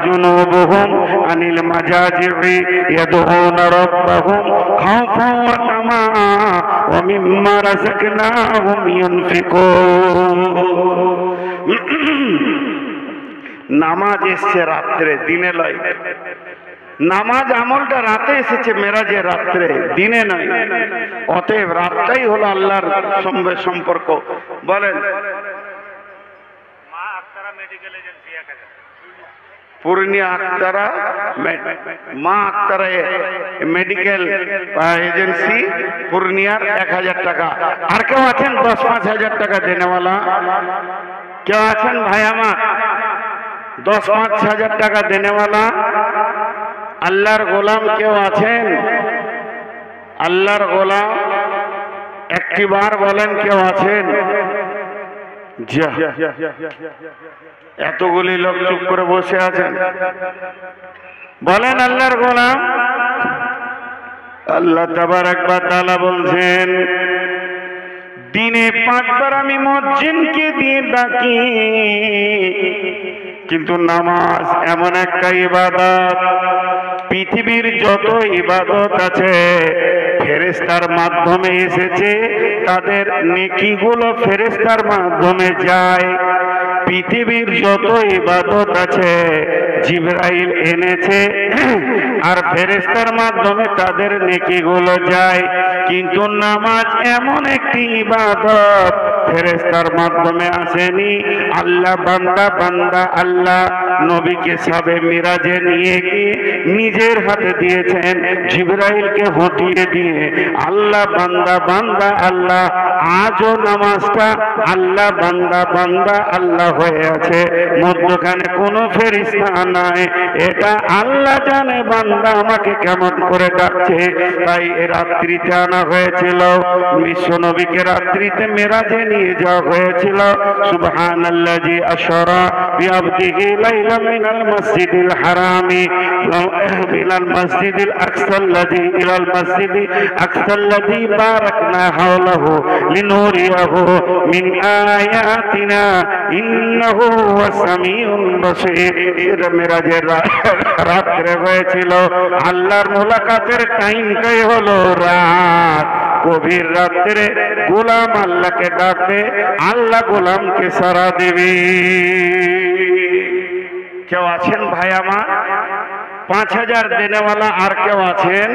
جنوبهم عن المضاجع يدعون ربهم خوفا وطمعا ومما رزقناهم ينفقون নামাজ এসছে রাত্রে, দিনে নয়। নামাজ আমলটা রাতে এসেছে, মেরাজের রাত্রে, দিনে নয়। অতএব রাতটাই হলো আল্লাহর সঙ্গে সম্পর্ক। বলেন পূর্ণিয়া আক্তারা, মা আক্তারা মেডিকেল এজেন্সি পূর্ণিয়ার 1000 টাকা। আর কেউ আছেন 10-5 টাকা দেনেওয়ালা? কেউ আছেন ভাই আমার 10-5 টাকা দেনেওয়ালা? আল্লাহর গোলাম কেউ আছেন? আল্লাহর গোলাম একটিবার বলেন কেউ আছেন? এতগুলি লোক চুপ করে বসে আছেন, বলেন আল্লাহর গোলাম। আল্লাহ তাবারক ওয়া তাআলা বলছেন, দিনে 5 বার আমি মুয়াজ্জিনকে দিয়ে ডাকি, কিন্তু নামাজ এমন একটা ইবাদত, পৃথিবীর যত ইবাদত আছে ফেরেশতার মাধ্যমে এসেছে, তাদের নেকিগুলো ফেরেশতার মাধ্যমে যায়। পৃথিবীর যত ইবাদত আছে জিবরাইল এনেছে আর ফেরেশতার মাধ্যমে তাদের নেকিগুলো যায়। কিন্তু নামাজ এমন একটি ইবাদত ফেরেশতার মাধ্যমে আসেনি। আল্লাহ বান্দা আল্লাহ নবীকে সাবে মিরাজে নিয়ে গিয়ে নিজের হাতে দিয়েছেন, জিবরাইলকে হটিয়ে দিয়ে আল্লাহ বান্দা আল্লাহ। আজও নামাজটা আল্লাহ বান্দা আল্লাহ হয়ে আছে, মধ্যখানে কোনো ফেরেশতা নাই। এটা আল্লাহ জানে বান্দা আমাকে কেমন করে ডাকছে। তাই এ রাত্রিতে আনা হয়েছিল, বিশ্ব নবীকে রাত্রিতে মেরাজে নিয়ে যাওয়া হয়েছিল। সুবহানাল্লাযী আশরা বিআবদিহি লাইলাম মিনাল মসজিদিল হারামি ইলাল মসজিদিল আকসাল্লাযী ইলাল মসজিদি আকসাল্লাযী বারাকনা হাওলাহু লিনুরিয়াহু মিন আয়াতিনা ইন্নাহু হুয়াস সামিউল বাসীর। মেরাজের রাত্রে হয়েছিল, আল্লাহর মুলাকাতের টাইমটাই হলো রাত। গভীর রাত্রে গোলাম আল্লাহকে ডাকবে, আল্লাহ গোলামকে সাড়া দেবে। কেউ আছেন ভাই আমার 5000 দেনেওয়ালা? আর কেউ আছেন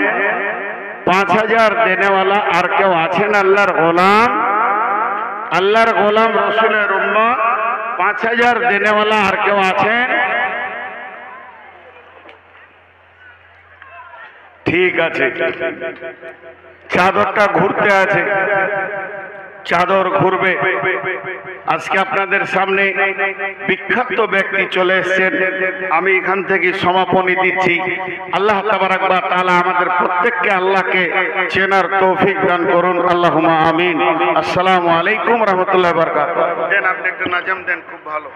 5000 দেনেওয়ালা? আর কেউ আছেন আল্লাহর গোলাম? আল্লাহর গোলাম রসুলের উম্মত 5000 দেনেওয়ালা আর কেউ আছেন? ঠিক আছে, চাদরটা ঘুরতে আছে, চাদর ঘুরবে। আজকে আপনাদের সামনে বিখ্যাত ব্যক্তি চলে এসেছেন, আমি এখান থেকে সমাপনী দিচ্ছি। আল্লাহ তাবারক ওয়া তাআলা আমাদের প্রত্যেককে আল্লাহকে চেনার তৌফিক দান করুন, আল্লাহুম্মা আমিন। আসসালামু আলাইকুম ওয়া রাহমাতুল্লাহি ওয়া বারাকাতুহু। দেন আপনি একটু নাজাম দেন, খুব ভালো।